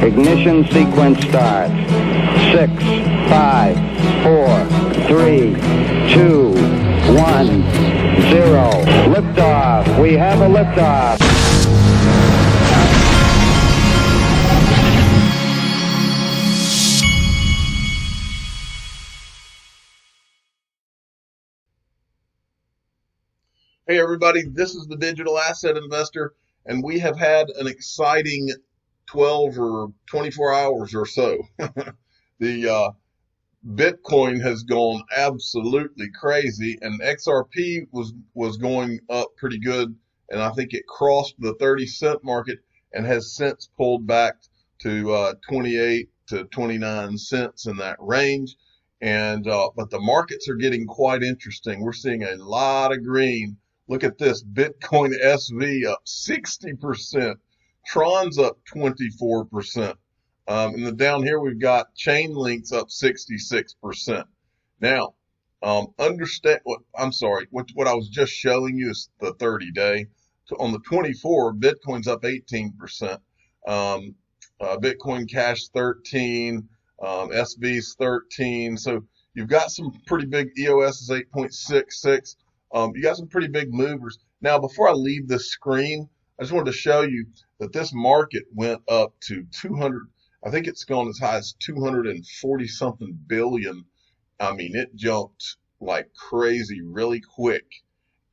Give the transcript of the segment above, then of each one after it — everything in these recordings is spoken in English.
Ignition sequence starts. 6, 5, 4, 3, 2, 1, 0. Liftoff. We have a liftoff. Hey everybody, this is the Digital Asset Investor, and we have had an exciting 12 or 24 hours or so. The Bitcoin has gone absolutely crazy, and XRP was going up pretty good, and I think it crossed the 30-cent market and has since pulled back to 28 to 29 cents in that range. And but the markets are getting quite interesting. We're seeing a lot of green. Look at this, Bitcoin SV up 60%, Tron's up 24%. And then down here we've got Chainlink's up 66%. Now, understand what I was just showing you is the 30-day. On the 24, Bitcoin's up 18%. Bitcoin Cash 13, SV's 13. So you've got some pretty big. EOS is 8.66. You got some pretty big movers. Now, before I leave this screen, I just wanted to show you that this market went up to 200. I think it's gone as high as 240 something billion. I mean, it jumped like crazy really quick.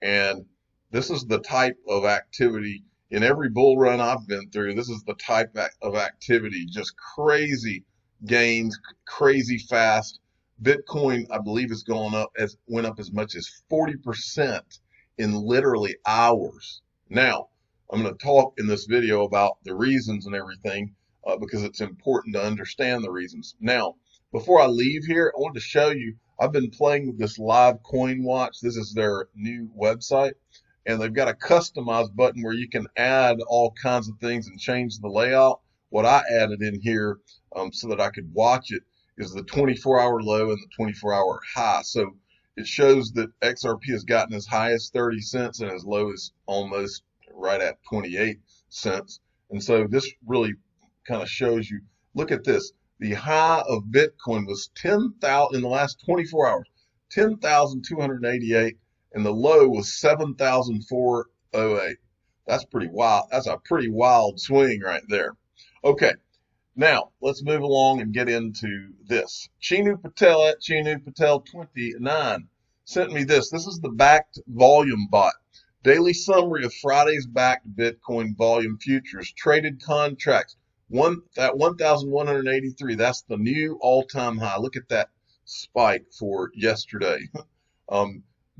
And this is the type of activity in every bull run I've been through. This is the type of activity, just crazy gains, crazy fast. Bitcoin, I believe, went up as much as 40% in literally hours. Now, I'm going to talk in this video about the reasons and everything because it's important to understand the reasons. Now, before I leave here, I wanted to show you, I've been playing with this live coin watch. This is their new website, and they've got a customized button where you can add all kinds of things and change the layout. What I added in here so that I could watch it is the 24-hour low and the 24-hour high. So it shows that XRP has gotten as high as 30 cents and as low as almost right at 28 cents. And so this really kind of shows you, look at this. The high of Bitcoin was 10,000 in the last 24 hours, 10,288, and the low was 7,408. That's pretty wild. That's a pretty wild swing right there. Okay. Now, let's move along and get into this. Chinu Patel at Chinu Patel 29 sent me this. This is the backed volume bot. Daily summary of Friday's backed Bitcoin volume futures. Traded contracts. At 1,183. That's the new all-time high. Look at that spike for yesterday.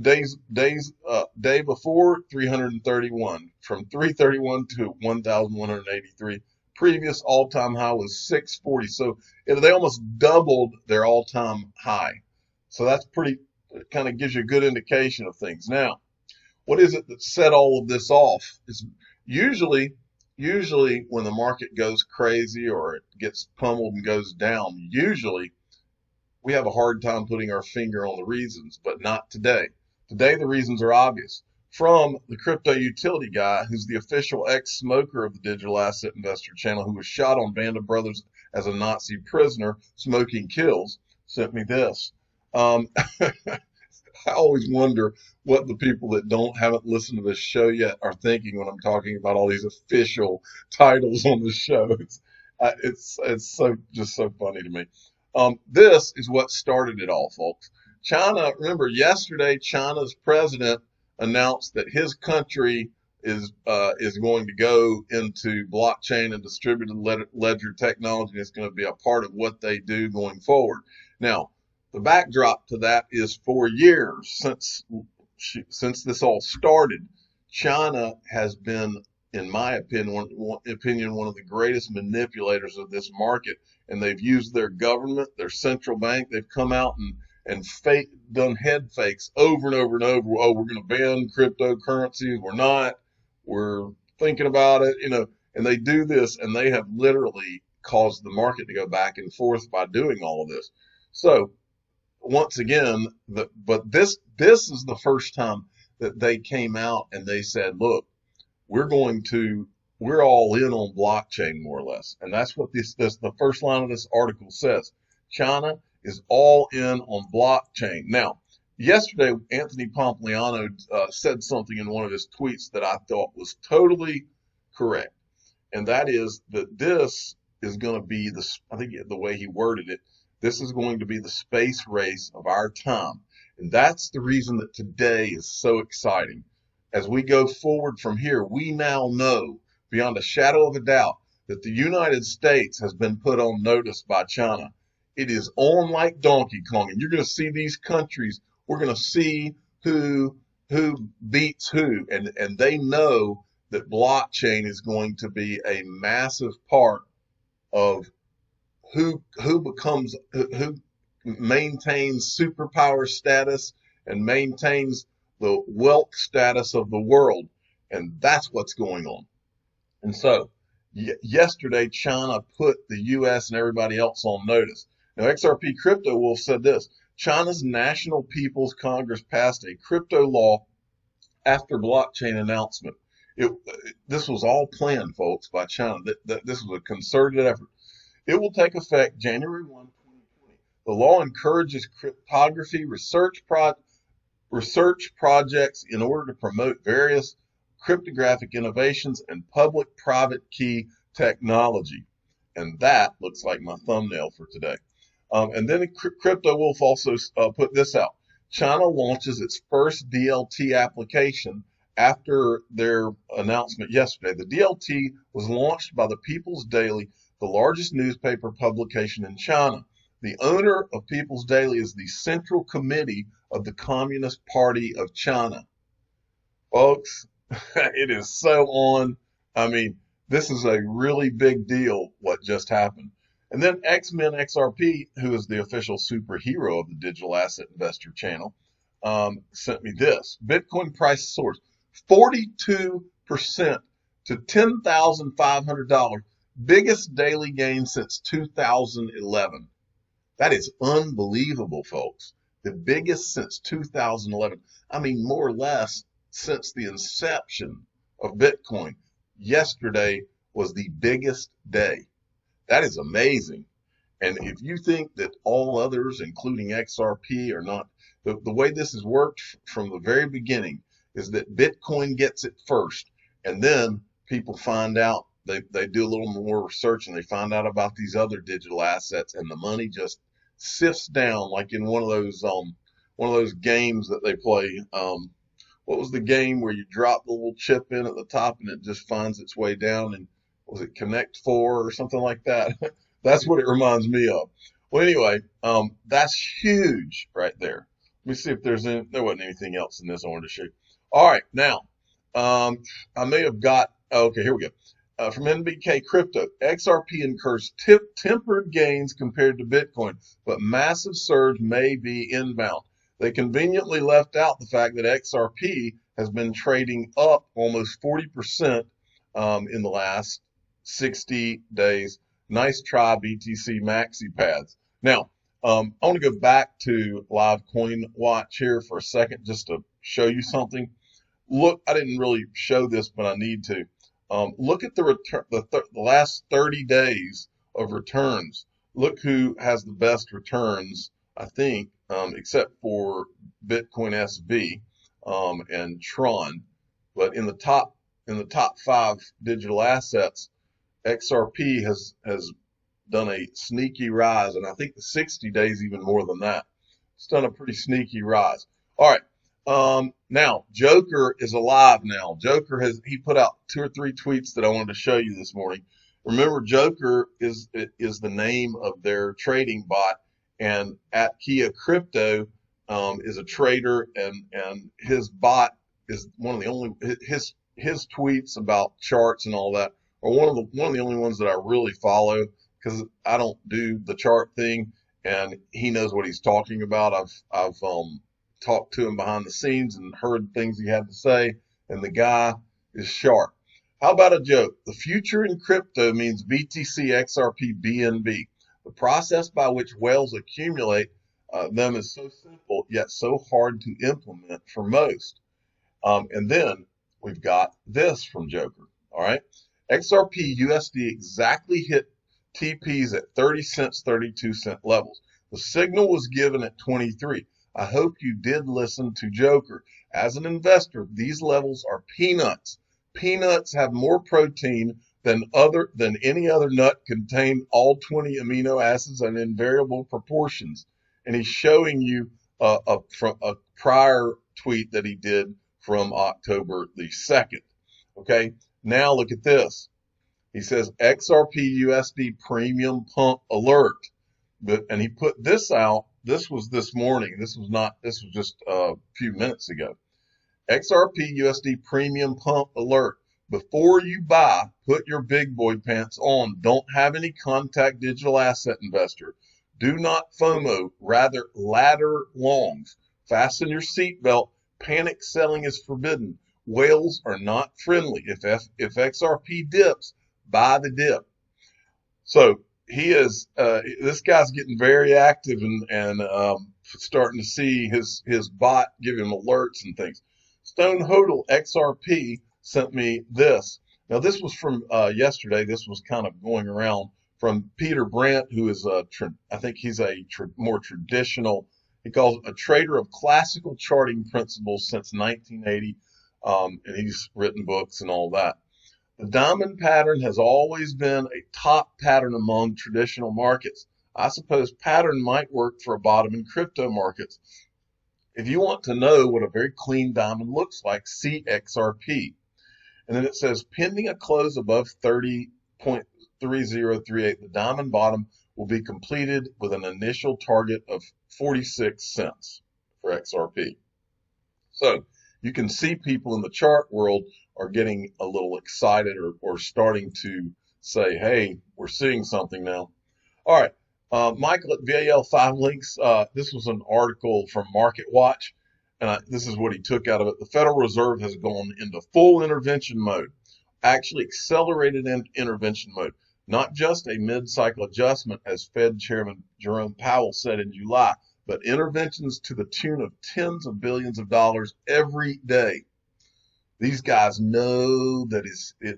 Day before, 331. From 331 to 1,183. Previous all-time high was 640. So they almost doubled their all-time high. So that's pretty, it kind of gives you a good indication of things. Now, what is it that set all of this off? It's usually when the market goes crazy or it gets pummeled and goes down, usually we have a hard time putting our finger on the reasons, but not today. Today, the reasons are obvious. From the crypto utility guy, who's the official ex-smoker of the Digital Asset Investor channel, who was shot on Band of Brothers as a Nazi prisoner, smoking kills, sent me this. I always wonder what the people that haven't listened to this show yet are thinking when I'm talking about all these official titles on the show. It's just so funny to me. This is what started it all, folks. China, remember yesterday, China's president announced that his country is going to go into blockchain and distributed ledger technology. It's going to be a part of what they do going forward. Now, the backdrop to that is for years since this all started, China has been, in my opinion, one of the greatest manipulators of this market, and they've used their government, their central bank. They've come out and done head fakes over and over and over. Oh, we're going to ban cryptocurrencies. We're not. We're thinking about it, and they do this, and they have literally caused the market to go back and forth by doing all of this. So once again, but this is the first time that they came out and they said, look, we're going to we're all in on blockchain more or less. And that's what the first line of this article says. China is all in on blockchain. Now, yesterday, Anthony Pompliano said something in one of his tweets that I thought was totally correct. And that is that this is going to be I think the way he worded it, this is going to be the space race of our time. And that's the reason that today is so exciting. As we go forward from here, we now know beyond a shadow of a doubt that the United States has been put on notice by China. It is on like Donkey Kong, and you're going to see these countries. We're going to see who beats who, and they know that blockchain is going to be a massive part of who maintains superpower status and maintains the wealth status of the world, and that's what's going on. And so yesterday, China put the U.S. and everybody else on notice. Now, XRP Crypto Wolf said this: China's National People's Congress passed a crypto law after blockchain announcement. This was all planned, folks, by China. This was a concerted effort. It will take effect January 1, 2020. The law encourages cryptography research projects in order to promote various cryptographic innovations and public-private key technology. And that looks like my thumbnail for today. And then Crypto Wolf also put this out. China launches its first DLT application after their announcement yesterday. The DLT was launched by the People's Daily, the largest newspaper publication in China. The owner of People's Daily is the Central Committee of the Communist Party of China. Folks, it is so on. I mean, this is a really big deal what just happened. And then X-Men XRP, who is the official superhero of the Digital Asset Investor channel, sent me this. Bitcoin price source, 42% to $10,500. Biggest daily gain since 2011. That is unbelievable, folks. The biggest since 2011. I mean, more or less since the inception of Bitcoin. Yesterday was the biggest day. That is amazing. And if you think that all others, including XRP, are not, the way this has worked from the very beginning is that Bitcoin gets it first. And then people find out, they do a little more research and they find out about these other digital assets, and the money just sifts down like in one of those games that they play. What was the game where you drop the little chip in at the top and it just finds its way down? And was it Connect 4 or something like that? That's what it reminds me of. Well, anyway, that's huge right there. Let me see if there wasn't anything else in this I wanted to show you. All right, now, I may have got, okay, here we go. From NBK Crypto, XRP incurs tempered gains compared to Bitcoin, but massive surge may be inbound. They conveniently left out the fact that XRP has been trading up almost 40% in the last 60 days. Nice try, BTC Maxi Pads. Now, I want to go back to Live Coin Watch here for a second just to show you something. Look, I didn't really show this, but I need to. Look at the last 30 days of returns. Look who has the best returns, I think, except for Bitcoin SV and Tron. But in the top 5 digital assets, XRP has done a sneaky rise, and I think the 60 days even more than that. It's done a pretty sneaky rise. All right. Now Joker is alive now. Joker he put out 2 or 3 tweets that I wanted to show you this morning. Remember, Joker is the name of their trading bot, and at Kia Crypto is a trader, and his bot is one of the only his tweets about charts and all that are one of the only ones that I really follow, because I don't do the chart thing, and he knows what he's talking about. I've talked to him behind the scenes and heard things he had to say, and the guy is sharp. How about a joke? The future in crypto means BTC, XRP, BNB. The process by which whales accumulate them is so simple, yet so hard to implement for most. And then we've got this from Joker. All right. XRP USD exactly hit TPs at 30 cents, 32 cent levels. The signal was given at 23. I hope you did listen to Joker. As an investor, these levels are peanuts. Peanuts have more protein than any other nut, contain all 20 amino acids in invariable proportions. And he's showing you from a prior tweet that he did from October the 2nd. Okay, now look at this. He says XRP USD Premium Pump Alert. And he put this out. This was this morning. This was just a few minutes ago. XRP USD Premium Pump Alert. Before you buy, put your big boy pants on. Don't have any contact digital asset investor. Do not FOMO, rather ladder longs. Fasten your seatbelt. Panic selling is forbidden. Whales are not friendly. If XRP dips, buy the dip. So he is. This guy's getting very active and starting to see his bot give him alerts and things. Stone Hodl XRP sent me this. Now this was from yesterday. This was kind of going around from Peter Brandt, who is I think he's a more traditional. He calls it a trader of classical charting principles since 1980, and he's written books and all that. The diamond pattern has always been a top pattern among traditional markets. I suppose pattern might work for a bottom in crypto markets. If you want to know what a very clean diamond looks like, see XRP. And then it says, pending a close above 30.3038, the diamond bottom will be completed with an initial target of 46 cents for XRP. So you can see people in the chart world are getting a little excited or starting to say, hey, we're seeing something now. All right. Michael at VAL 5 links. This was an article from Market Watch, and this is what he took out of it. The Federal Reserve has gone into full intervention mode, actually accelerated intervention mode, not just a mid-cycle adjustment, as Fed Chairman Jerome Powell said in July, but interventions to the tune of tens of billions of dollars every day. These guys know that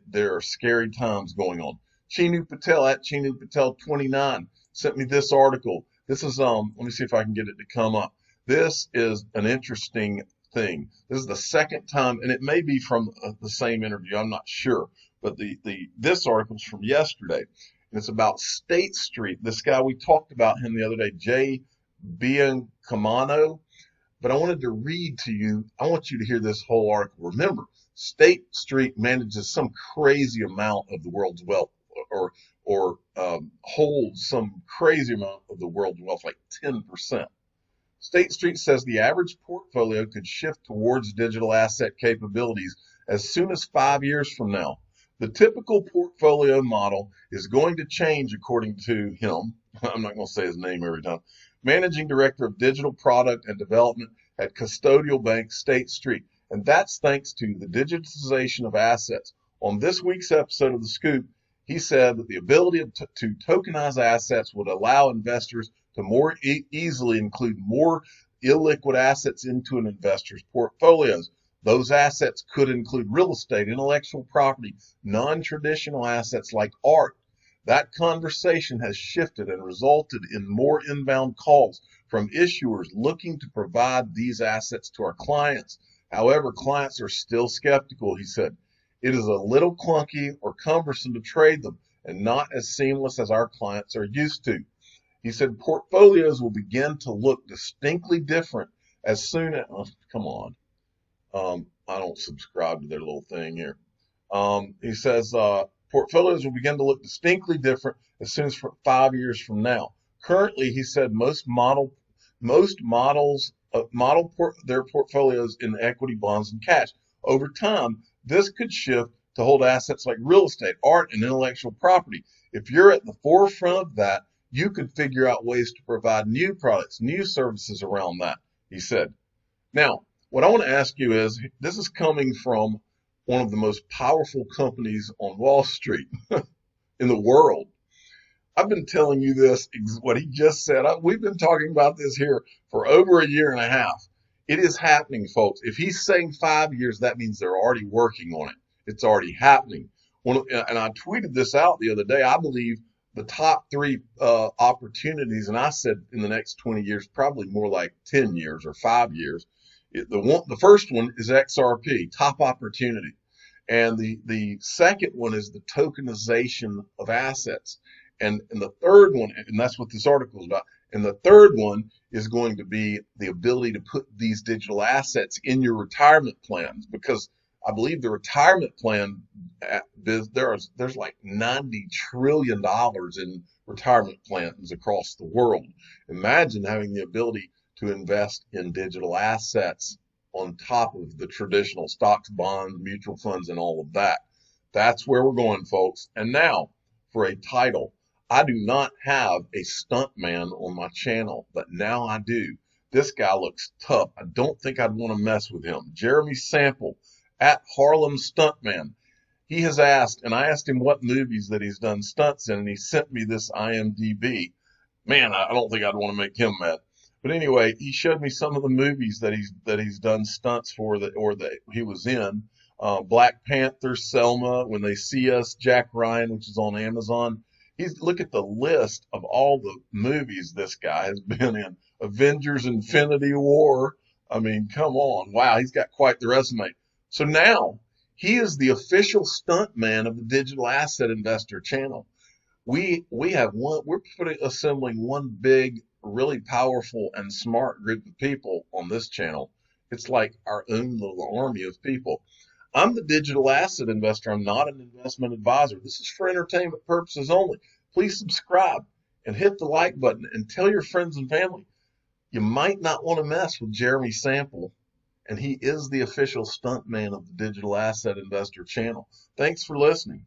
there are scary times going on. Chinu Patel at Chinu Patel 29 sent me this article. This is let me see if I can get it to come up. This is an interesting thing. This is the second time, and it may be from the same interview. I'm not sure, but this article is from yesterday, and it's about State Street. This guy, we talked about him the other day, Jay Biancamano. But I wanted to read to you. I want you to hear this whole article. Remember, State Street manages some crazy amount of the world's wealth, or holds some crazy amount of the world's wealth, like 10%. State Street says the average portfolio could shift towards digital asset capabilities as soon as 5 years from now. The typical portfolio model is going to change, according to him. I'm not going to say his name every time. Managing Director of Digital Product and Development at custodial bank State Street. And that's thanks to the digitization of assets. On this week's episode of The Scoop, he said that the ability to tokenize assets would allow investors to more easily include more illiquid assets into an investor's portfolios. Those assets could include real estate, intellectual property, non-traditional assets like art. That conversation has shifted and resulted in more inbound calls from issuers looking to provide these assets to our clients. However, clients are still skeptical, he said. It is a little clunky or cumbersome to trade them and not as seamless as our clients are used to. He said portfolios will begin to look distinctly different as soon as, come on, I don't subscribe to their little thing here. He says portfolios will begin to look distinctly different as soon as 5 years from now. Currently, he said most models their portfolios in equity, bonds, and cash. Over time, this could shift to hold assets like real estate, art, and intellectual property. If you're at the forefront of that, you could figure out ways to provide new products, new services around that, he said. Now, what I want to ask you is, this is coming from one of the most powerful companies on Wall Street in the world. I've been telling you this, what he just said. We've been talking about this here for over a year and a half. It is happening, folks. If he's saying 5 years, that means they're already working on it. It's already happening. And I tweeted this out the other day. I believe the top three opportunities, and I said in the next 20 years, probably more like 10 years or 5 years. The first one is XRP, top opportunity. And the second one is the tokenization of assets. And the third one, and that's what this article is about, and the third one is going to be the ability to put these digital assets in your retirement plans, because I believe the retirement plan, there's like $90 trillion in retirement plans across the world. Imagine having the ability to invest in digital assets on top of the traditional stocks, bonds, mutual funds, and all of that. That's where we're going, folks. And now for a title. I do not have a Stuntman on my channel, but now I do. This guy looks tough. I don't think I'd want to mess with him. Jeremy Sample at Harlem Stuntman. He has asked, and I asked him what movies that he's done stunts in, and he sent me this IMDb. Man, I don't think I'd want to make him mad. But anyway, he showed me some of the movies that he's done stunts for that he was in. Black Panther, Selma, When They See Us, Jack Ryan, which is on Amazon. Look at the list of all the movies this guy has been in. Avengers: Infinity War. I mean, come on. Wow, he's got quite the resume. So now he is the official stuntman of the Digital Asset Investor channel. We're assembling one big, really powerful and smart group of people on this channel. It's like our own little army of people. I'm the digital asset investor. I'm not an investment advisor. This is for entertainment purposes only. Please subscribe and hit the like button and tell your friends and family. You might not want to mess with Jeremy Sample, and he is the official stuntman of the Digital Asset Investor channel. Thanks for listening.